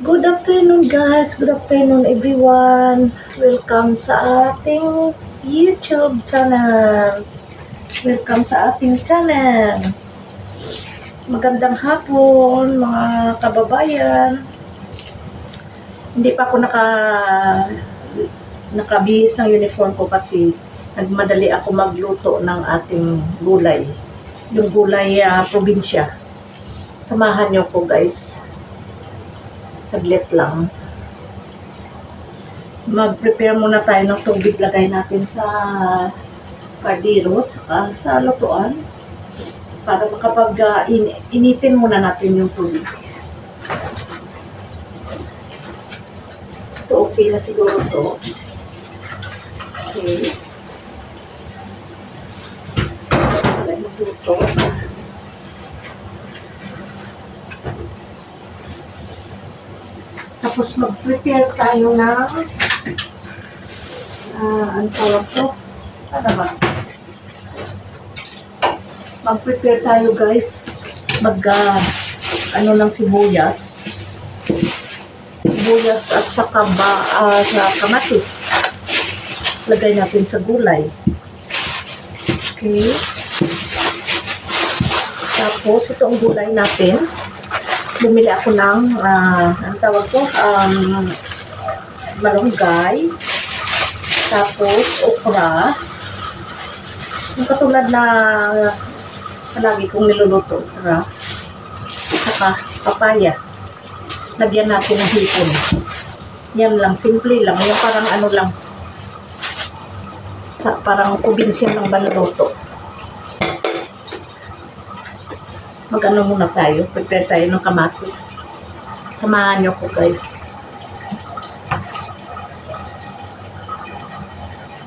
Good afternoon guys, good afternoon everyone. Welcome sa ating YouTube channel. Welcome sa ating channel. Magandang hapon mga kababayan. Hindi pa ako nakabihis ng uniform ko kasi nagmadali ako magluto ng ating gulay. Yung gulay probinsya. Samahan niyo ko guys. Saglit lang. Mag-prepare muna tayo ng tubig. Lagay natin sa kardiro tsaka sa lutuan para initin muna natin yung tubig. Ito okay na siguro to. Okay. Magluto. Tapos mag-prepare tayo ng ano tawag to? Sana ba? Mag-prepare tayo guys. Ano ng sibuyas. Sibuyas at saka sa kamatis. Lagay natin sa gulay. Okay. Tapos ito ang gulay natin. Bumili ako ng ang tawag ko malunggay, tapos okra, yung katulad na palagi kong niluluto, okra, saka papaya. Lagyan natin ng hipon. Yan lang, simple lang, yung parang ano lang, parang probinsya lang ba naluto. Mag-ano muna tayo, prepare tayo ng kamatis. Samahan nyo ko guys.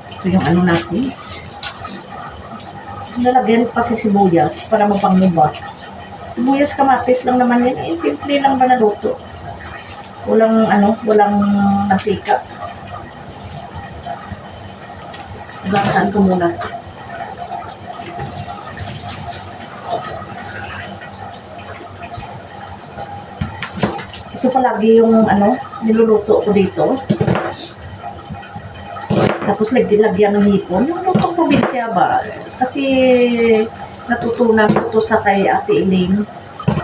Ito yung ano natin. Nalagyan ko kasi sibuyas para mapangmuba. Sibuyas kamatis lang naman yan. Simple lang ba naluto. Walang nasika. Lasan ko muna. Ito palagi yung niluluto ko dito. Tapos lagyan ng hipon. Yung lutong probinsya ba? Kasi natutunan ko to sa kay Ate Iling,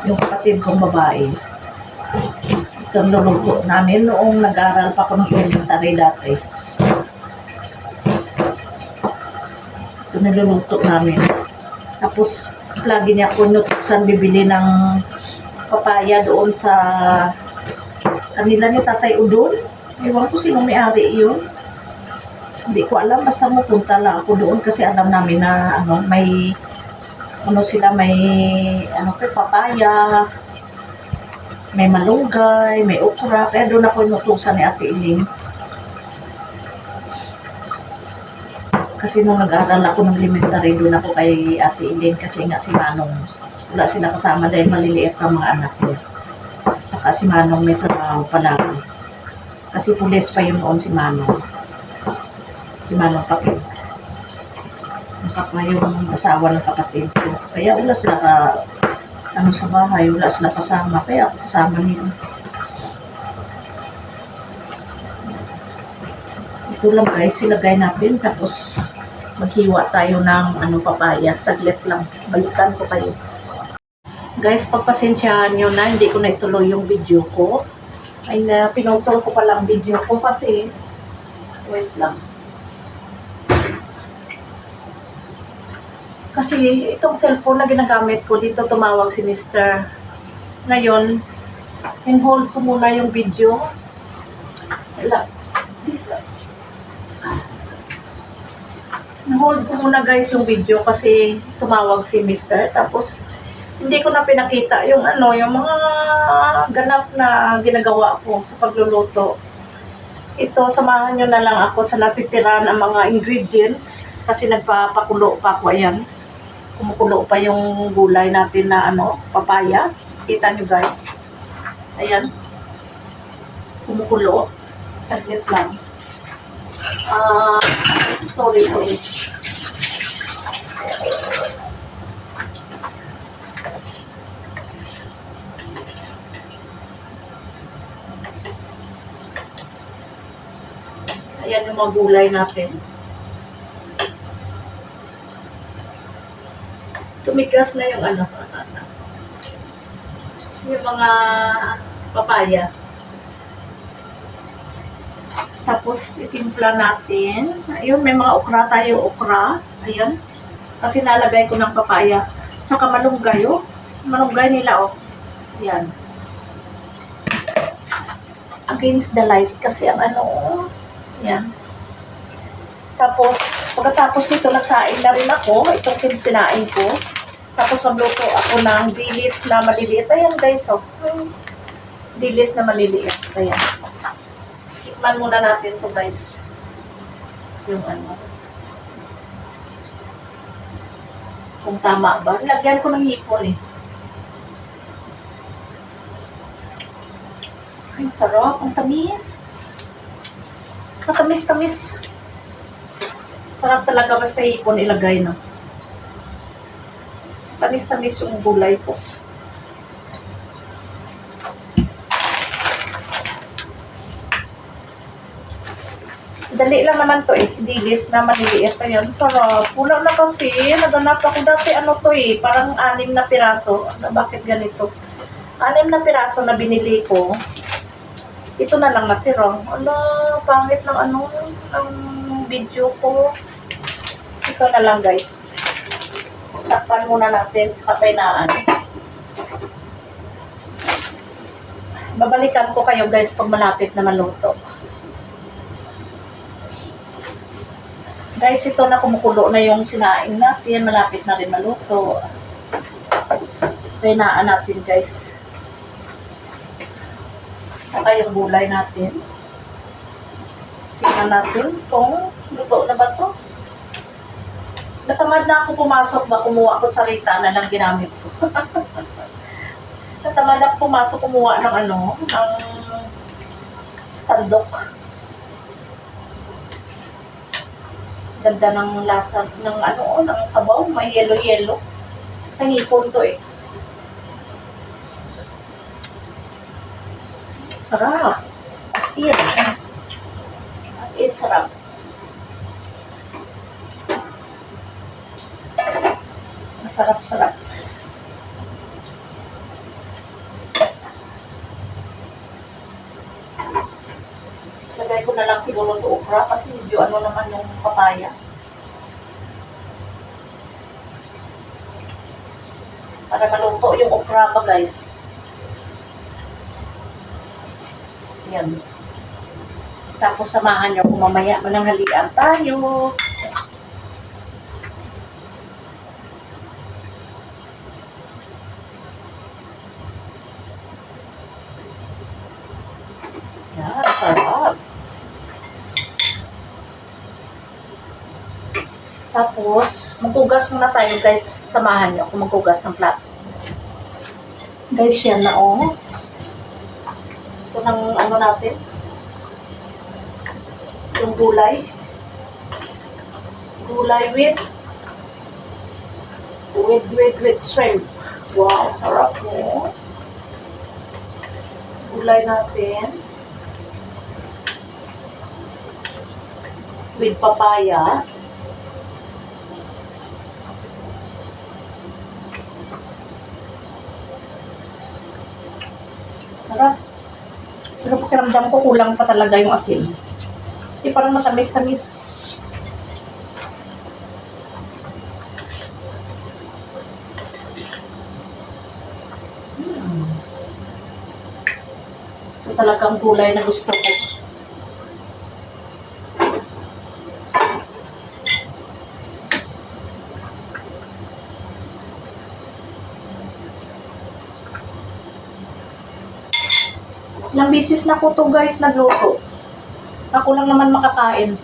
yung kapatid kong babae. Ito ang luluto namin noong nag-aaral pa ako ng elementary dati. Ito niluluto namin. Tapos lagi niya ako nutusan bibili ng papaya doon sa kanila ni Tatay Udon. Ewan ko sino may-ari yun. Hindi ko alam, basta pupunta lang ako doon kasi alam namin na may papaya, may malunggay, may okra. Kaya doon ako inutusan ni Ate Iling. Kasi nung nag-aaral ako ng elementary, doon ako kay Ate Iling kasi nga si Manong wala sila kasama dahil maliliit ang mga anak ko. Tsaka si Manong may trabaho palagi. Kasi pulis pa yun noon si Manong. Si Manong Kapit. Yung asawa ng kapatid ko. Kaya wala sila sa bahay, wala sila kasama. Kaya ako kasama nila. Ito lang guys, ilagay natin. Tapos maghiwa tayo ng papaya. Saglit lang. Balikan ko kayo. Guys, pagpasensyahan nyo na, hindi ko na ituloy yung video ko. Ay pinutol ko palang video ko kasi, wait lang. Kasi itong cellphone na ginagamit ko, dito tumawag si Mr. Ngayon, in-hold ko muna yung video. In-hold ko muna guys yung video kasi tumawag si Mr. Tapos, hindi ko na pinakita yung yung mga ganap na ginagawa ko sa pagluluto. Ito, samahan nyo na lang ako sa natitiran ang mga ingredients kasi nagpapakulo pa ako. Ayan. Kumukulo pa yung gulay natin na papaya. Kita nyo guys. Ayan. Kumukulo. Saglit lang. Sorry. Ayan yung mga gulay natin. Tumigas na yung ano, yung mga papaya. Tapos, itimpla natin. Ayun, may mga okra tayo, okra. Ayan. Kasi nalagay ko ng papaya. Tsaka malunggay, oh. Malunggay nila, oh. Ayan. Against the light. Kasi ang ano, oh. Ayan. Tapos, pagkatapos nito, nagsain na rin ako. Itong kinsinain ko. Tapos, magluto ako ng dilis na maliliit. Ayan, guys, oh. Dilis na maliliit. Ayan. Tikman muna natin to, guys. Yung ano. Kung tama ba. Lagyan ko ng hipon, eh. Ay, sarap. Ang tamis. Matamis-tamis. Sarap talaga basta hipon ilagay, no? Tamis-tamis yung gulay ko. Dali lang naman to, eh. Dilis na maliliit. Ayan, sarap. Wala na kasi. Naganap ako dati, ano to, eh. Parang 6 na piraso. Bakit ganito? 6 na piraso na binili ko. Ito na lang natira. Ala, pangit ng ano, ng video ko. Ito na lang, guys. Takpan muna natin sa kapainaan. Babalikan ko kayo, guys, pag malapit na maluto. Guys, ito na kumukulo na yung sinaing natin. Malapit na rin maluto. Kapainaan natin, guys. Saka yung gulay natin. Tingnan natin kung luto na ba to. Natamad na ako pumasok ba, kumuha ko sarita na lang ginamit ko. Natamad ako pumasok, kumuha ng ano, ng sandok. Ganda ng lasa, ng ano, ng sabaw, may yellow-yellow. Sa hipon to, eh. Sarap. As in. As in, sarap. Masarap-sarap. Lagay ko na lang siguro ito okra kasi medyo ano naman yung papaya. Para maluto yung okra pa, guys. Yan. Tapos samahan nyo kung mamaya mananghalian tayo. Yan, sarap. Tapos, maghugas muna tayo, guys. Samahan nyo kung maghugas ng plato. Guys, yan na, oh. Ito ng ano natin. Yung gulay. Gulay with shrimp. Wow, sarap mo. Gulay natin. With papaya. Sarap. Pero pakiramdam ko kulang pa talaga yung asin. Kasi parang matamis-tamis. Ito talagang gulay na gusto ko. Ilang beses na ko to, guys, nagluto. Ako lang naman makakain.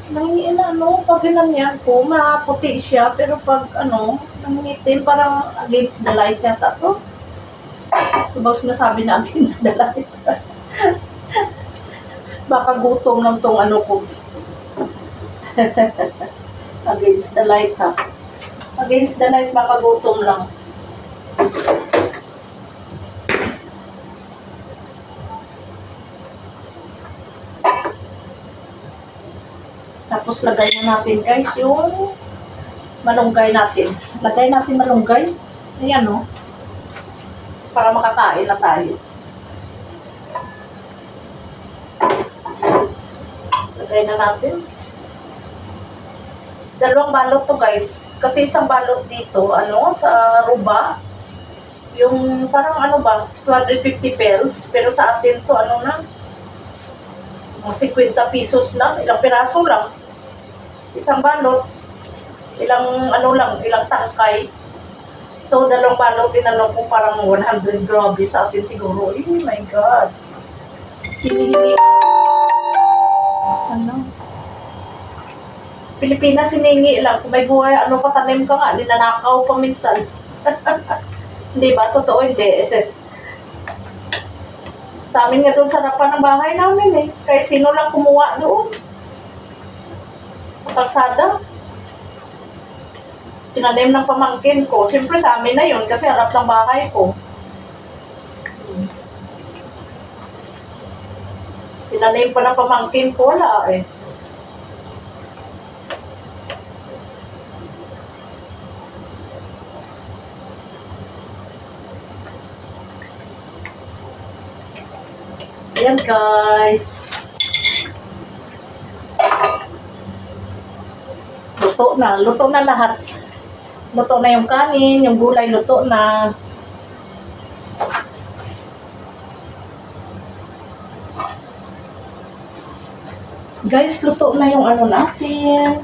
Nangingiin na, ano, pag ginanyan ko, maputi siya, pero pag, ano, nangingitim, parang against the light yata to. Ito ba sinasabi na against the light? Baka gutom lang tong ano ko. Against the light, ha. Against the light, baka gutom lang. Tapos lagay na natin guys yung malunggay natin. Lagay natin malunggay. Ayan o. Para makakain na tayo. Lagay na natin. Dalawang balot to guys. Kasi isang balot dito, sa ruba. Yung parang 250 pesos. Pero sa atin to, mga 50 pesos lang. Ilang piraso lang. Isang balot. Ilang tangkay. So, dalawang balot, tinanong ko parang 100 grabe sa atin siguro. Oh my God. Hinihingi. Sa Pilipinas, hiningi lang. Kung may buhay, patanim ka nga, ninanakaw pa minsan. Hindi ba? Totoo, hindi. Sa amin nga doon sa harapan ng bahay namin eh. Kahit sino lang kumuha doon. Sa kalsada. Tinanim ng pamangkin ko. Siyempre sa amin na yun kasi harap ng bahay ko. Tinanim pa ng pamangkin ko. Wala eh. Ayan guys. Luto na lahat. Luto na yung kanin, yung gulay luto na. Guys, luto na yung natin.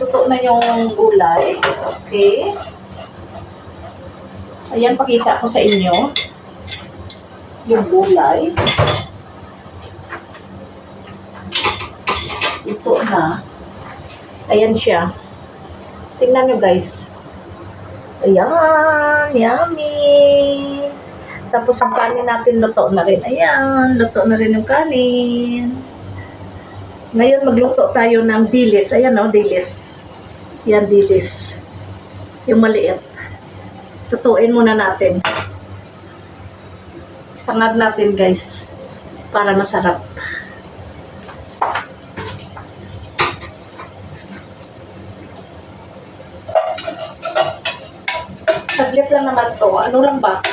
Luto na yung gulay. Okay. Ayan, pakita ko sa inyo. Yung gulay. Luto na. Ayan siya. Tingnan nyo guys. Ayan, yummy. Tapos yung kanin natin luto na rin. Ayan, luto na rin yung kanin. Ngayon magluto tayo ng dilis. Ayan dilis. Yan, dilis. Yung maliit. Lutuin muna natin. Isangag natin guys. Para masarap. Saglit lang naman to. Ano lang ba?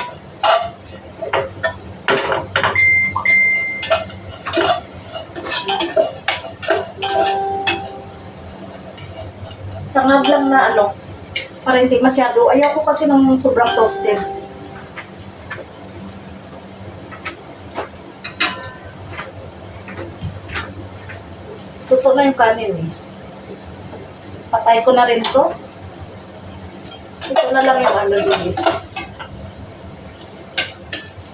Sangag lang na para hindi masyado. Ayaw ko kasi ng sobrang toasted. Luto na yung kanin eh. Patay ko na rin to. Ito na lang yung dilis.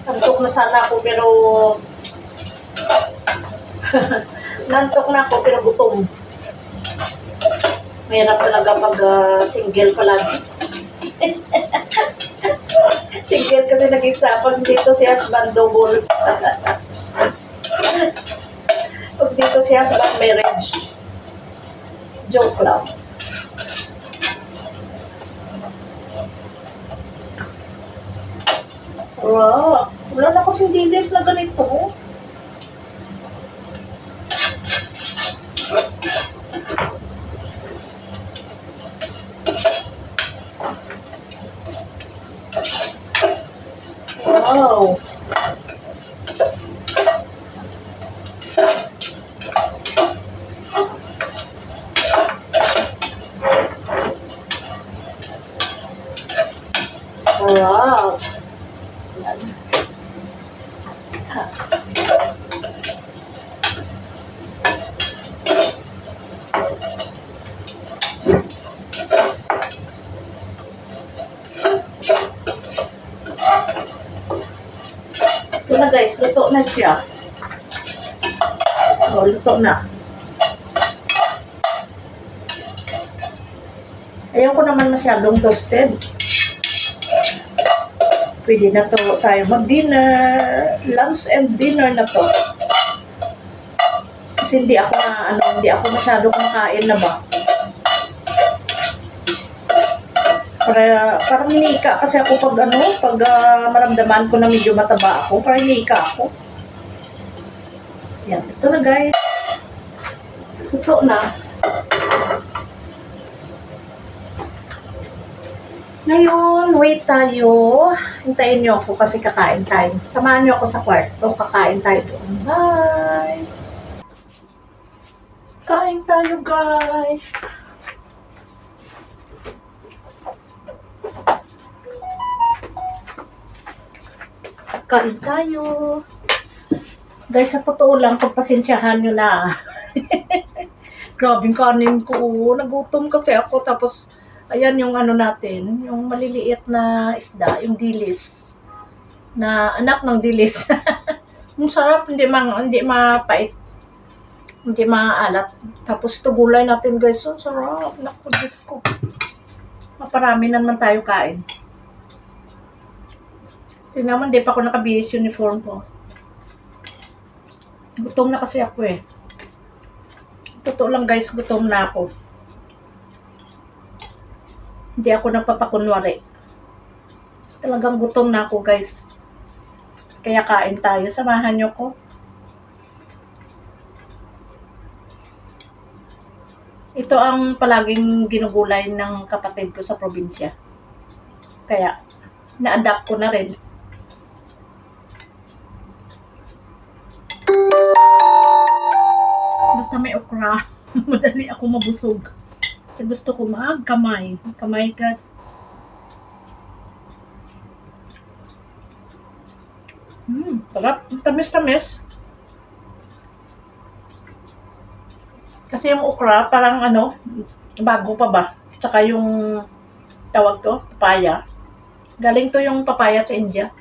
Nantok na sana ako pero nantok na ako pero gutom. Mahirap talaga pag single palagi. Single kasi nag-isa. Pag dito si husband double. Pag dito si husband marriage. Joke lang. Sarap. Wala na kasing dilis na ganito. Wow. Wow. Yan. Ito na guys, luto na siya. Oh, luto na. Ayaw ko naman masyadong toasted. Pwede na to tayo mag-dinner. Lunch and dinner na to. Kasi hindi ako masyado kumakain na ba. Parang hinika kasi ako pag maramdaman ko na medyo mataba ako, parang hinika ako. Yan, ito na guys. Ito na. Ngayon, wait tayo. Hintayin niyo ako kasi kakain tayo. Samahan niyo ako sa kwarto. Kakain tayo doon. Bye! Kain tayo, guys. Kain tayo. Guys, sa totoo lang, pagpasensyahan nyo na. Grabing kanin ko. Nagutom kasi ako. Tapos, ayan yung ano natin. Yung maliliit na isda. Yung dilis. Na anak ng dilis. Ang sarap. Hindi mapait. Hindi maalat. Tapos ito gulay natin, guys. Ang sarap. Naku, Diyos ko. Maparami naman tayo kain. Tingnan mo, hindi pa ako nakabihis uniform ko. Gutom na kasi ako eh. Totoo lang, guys, gutom na ako. Hindi ako nagpapakunwari. Talagang gutom na ako, guys. Kaya kain tayo. Samahan niyo ko. Ito ang palaging ginugulay ng kapatid ko sa probinsya. Kaya, na-adapt ko na rin. Basta may okra, madali ako mabusog. Gusto ko kamay. Kamay ka. Sarap. Tamis-tamis. Kasi yung okra, parang bago pa ba? Tsaka yung tawag to, papaya. Galing to yung papaya sa India.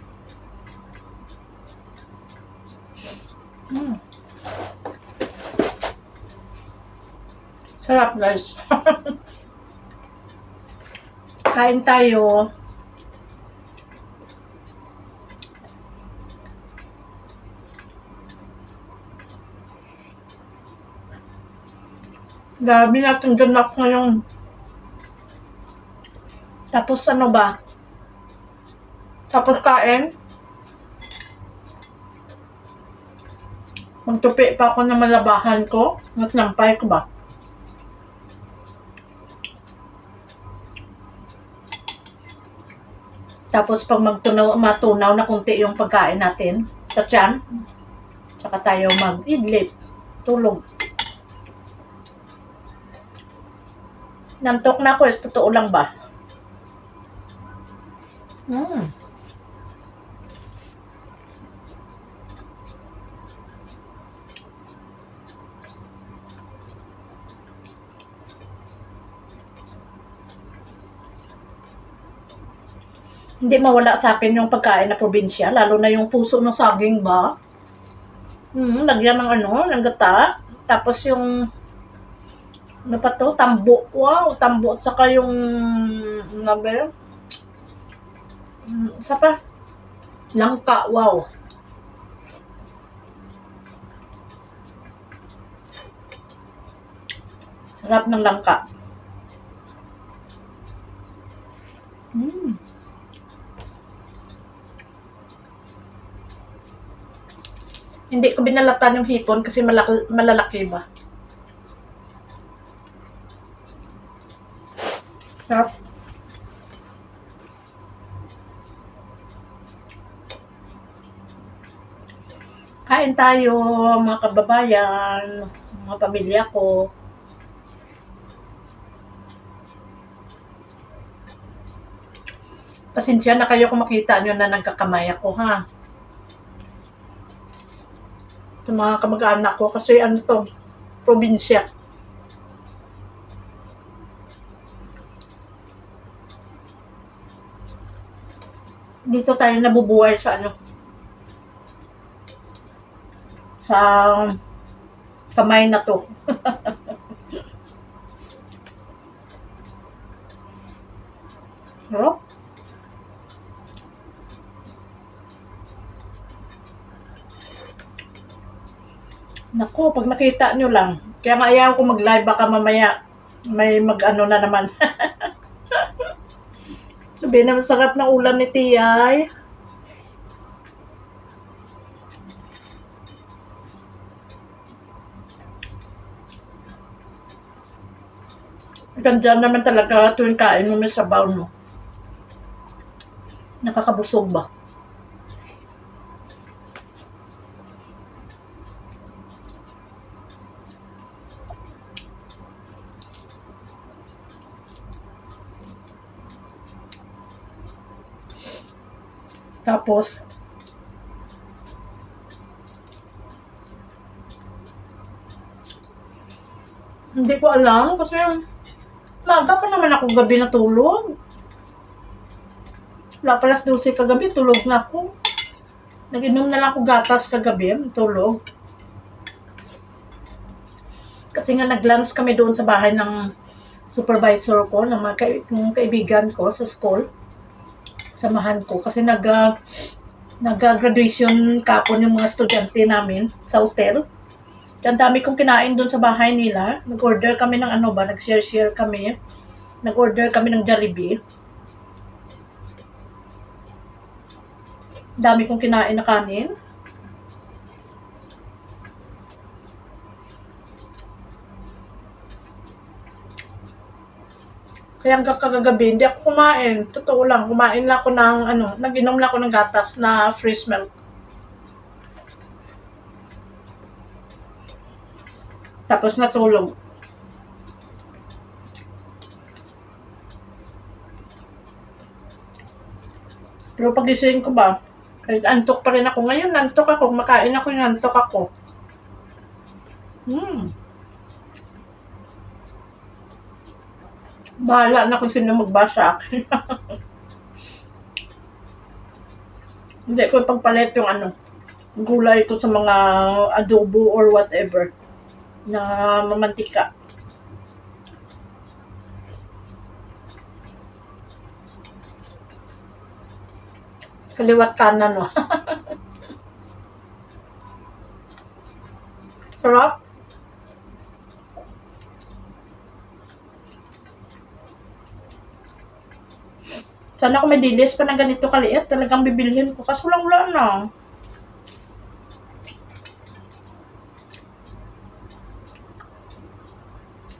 Sarap, guys. Kain tayo. Dami natin ganap ngayon. Tapos ano ba? Tapos kain. Magtupi pa ako ng malabahan ko. Mas nampay ko ba? Tapos pag matunaw na kunti yung pagkain natin sa tiyan, saka tayo mag-idlip. Tulog. Nantok na ako, totoo lang ba? Hindi mawala sa akin yung pagkain na probinsya, lalo na yung puso ng saging ba? Lagyan ng ng gata. Tapos yung ano pa to? Tambo. Wow, tambo. At saka yung isa pa? Langka. Wow. Sarap ng langka. Hindi ko binalatan yung hipon kasi malalaki ba? Sarap. Kain tayo, mga kababayan, mga pamilya ko. Pasensya na kayo kung makita nyo na nagkakamay ako, ha? Sa mga kamag-anak ko kasi probinsya. Dito tayo nabubuhay sa sa kamay na to. Sarap. Naku, pag nakita nyo lang. Kaya nga ayaw ko mag-live, baka mamaya may na naman. Sabihin naman, sarap ng ulam ni Tiyay. Ganda naman talaga tuwing kain mo may sabaw, no? Nakakabusog ba? Tapos, hindi ko alam kasi maaga pa naman ako gabi natulog. Wala pa 12 kagabi, tulog na ako. Nag-inom na lang ako gatas kagabi, tulog. Kasi nga nag-lunch kami doon sa bahay ng supervisor ko, ng mga kaibigan ko sa school. Samahan ko kasi nag-graduation kapon yung mga estudyante namin sa hotel. Ang dami kong kinain doon sa bahay nila. Nag-order kami ng ano ba, nag-share kami. Nag-order kami ng Jollibee. Dami kong kinain na kanin. Kaya hanggang kagagabi, hindi ako kumain. Totoo lang, kumain lang ako ng ano, nag-inom lang ako ng gatas na fresh milk. Tapos natulog. Pero pagising ko ba, kahit antok pa rin ako. Ngayon, nantok ako. Makain ako, nantok ako. Bahala na kung sino magbasa akin. Hindi ko pagpalit yung ano, gulay ko sa mga adobo or whatever na mamantika. Kaliwat kanan, no? Sarap. Sana kung may dilis pa na ganito kaliit, talagang bibilhin ko. Kaso lang wala na.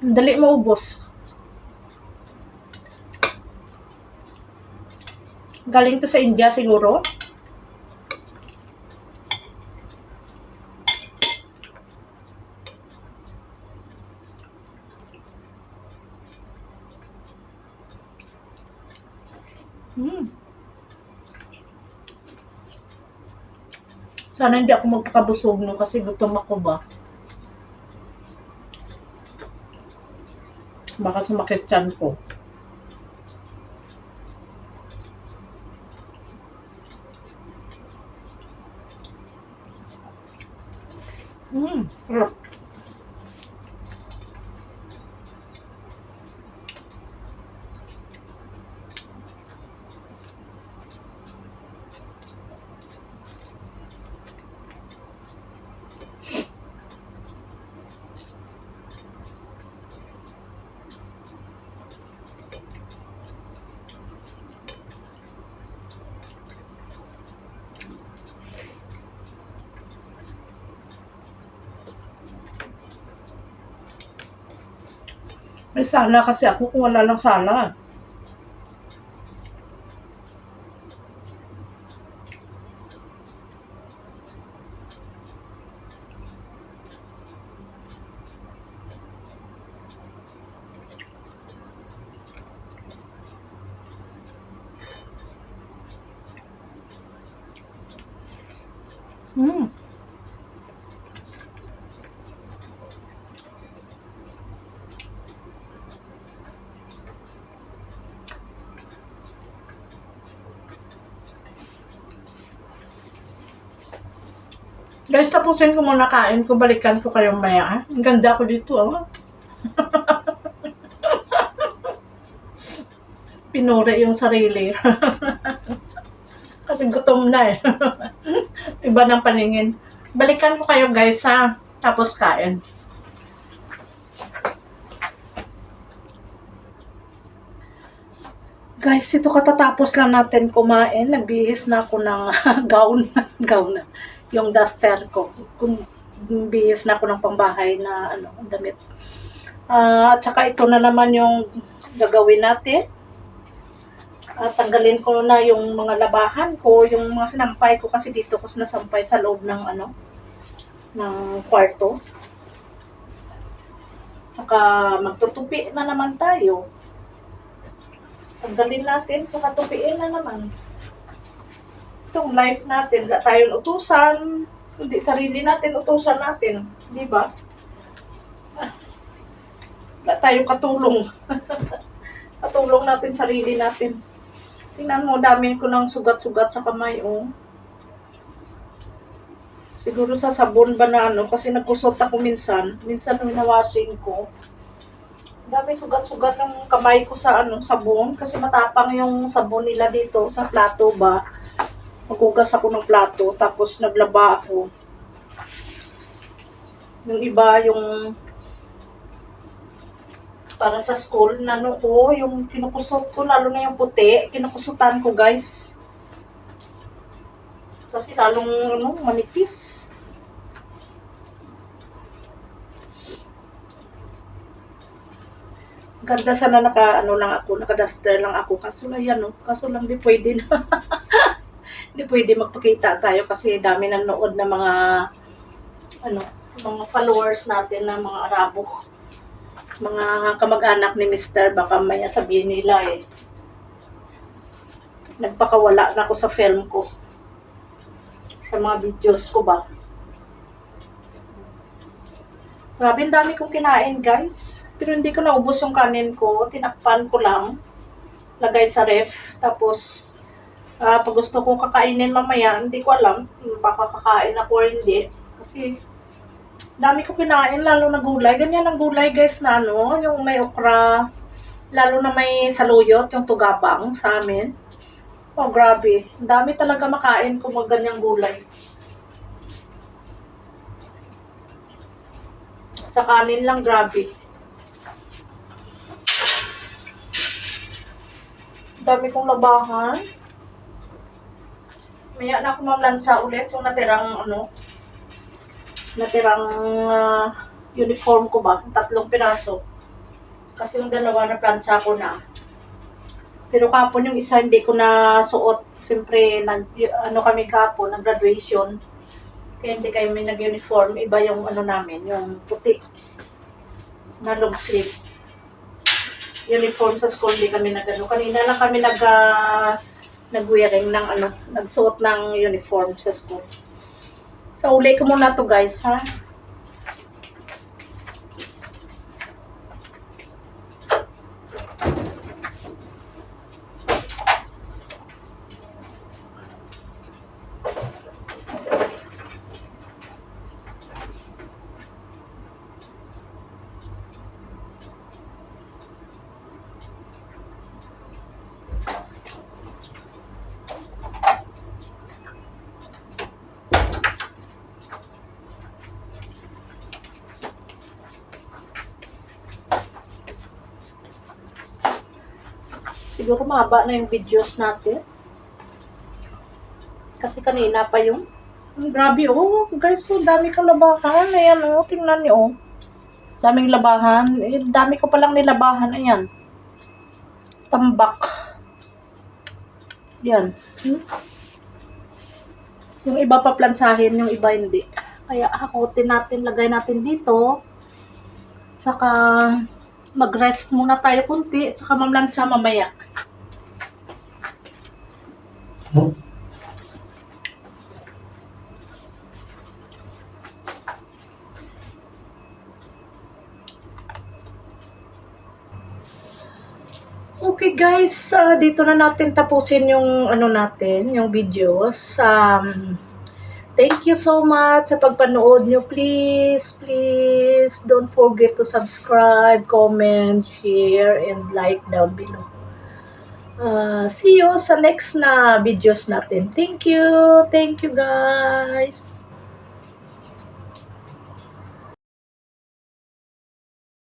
Dali maubos. Galing to sa India siguro. Sana hindi ako magpakabusog no kasi gutom ako ba. Baka sumakit tiyan ko. Sarap. May sala kasi ako kung wala lang sala. Guys, tapusin ko muna kain ko. Balikan ko kayong maya. Ang ganda ko dito, oh. Pinuri yung sarili. Kasi gutom na eh. Iba ng paningin. Balikan ko kayo guys ha. Tapos kain. Guys, ito katatapos lang natin kumain. Nagbihis na ako ng gown. Gown na. Yung duster ko. Bihis na ako ng pambahay na ano, damit. At saka ito na naman yung gagawin natin. Tanggalin ko na yung mga labahan ko, yung mga sinampay ko kasi dito ko sinasampay sa loob ng ng kwarto. Tsaka magtutupi na naman tayo. Tanggalin natin, tsaka tupiin na naman. Itong life natin, wala tayong utusan, hindi sarili natin, utusan natin. Di ba? Wala tayong katulong. Katulong natin sarili natin. Tingnan mo, dami ko ng sugat-sugat sa kamay, oh. Siguro sa sabon ba na kasi nagkusot ako minsan winawashing ko. Dami sugat-sugat ng kamay ko sa sabon, kasi matapang yung sabon nila dito sa plato ba. Maghugas ako ng plato, tapos naglaba ako. Yung iba, yung para sa school, yung kinukusot ko, lalo na yung puti, kinukusutan ko, guys. Kasi lalong, manipis. Ganda sana naka-duster lang ako. Kaso lang kaso lang di pwede na. Di pwede magpakita tayo kasi dami nanood na mga, mga followers natin na mga Arabo. Mga kamag-anak ni Mr. Baka may sabihin nila nagpakawala na ako sa film ko. Sa mga videos ko ba. Grabe, ang dami kong kinain, guys. Pero hindi ko naubos yung kanin ko. Tinakpan ko lang. Lagay sa ref. Tapos, pag gusto ko kakainin mamaya, hindi ko alam. Baka kakain ako or hindi. Kasi, dami ko kinain, lalo na gulay. Ganyan ang gulay, guys, na yung may okra. Lalo na may saluyot, yung tugabang sa amin. Oh, grabe. Dami talaga makain kung mga ganyang gulay. Sa kanin lang, grabe. Dami kong labahan. Maya na ako mamlansya ulit yung natirang uniform ko ba, 3 piraso. Kasi yung 2 na plancha ko na. Pero kapon yung isa hindi ko na suot. Siyempre, kami kapon, nag-graduation. Kaya hindi kayo may nag-uniform. Iba yung namin, yung puti na long sleeve. Uniform sa school, hindi kami Kanina lang kami nag-wearing ng nagsuot ng uniform sa school. So, uli ko muna to, guys, ha? Siguro mahaba na yung videos natin. Kasi kanina pa yung grabe, guys, so dami kong labahan. Ayan, tingnan niyo, daming labahan. Dami ko palang nilabahan. Ayan. Tambak. Yan. Yung iba pa plansahin, yung iba hindi. Kaya hakutin natin, lagay natin dito. Tsaka mag-rest muna tayo kunti. Tsaka mamlansya mamaya. Okay, guys, dito na natin tapusin yung yung videos. Thank you so much sa pagpanood nyo. Please don't forget to subscribe, comment, share, and like down below. See you sa next na videos natin. Thank you guys.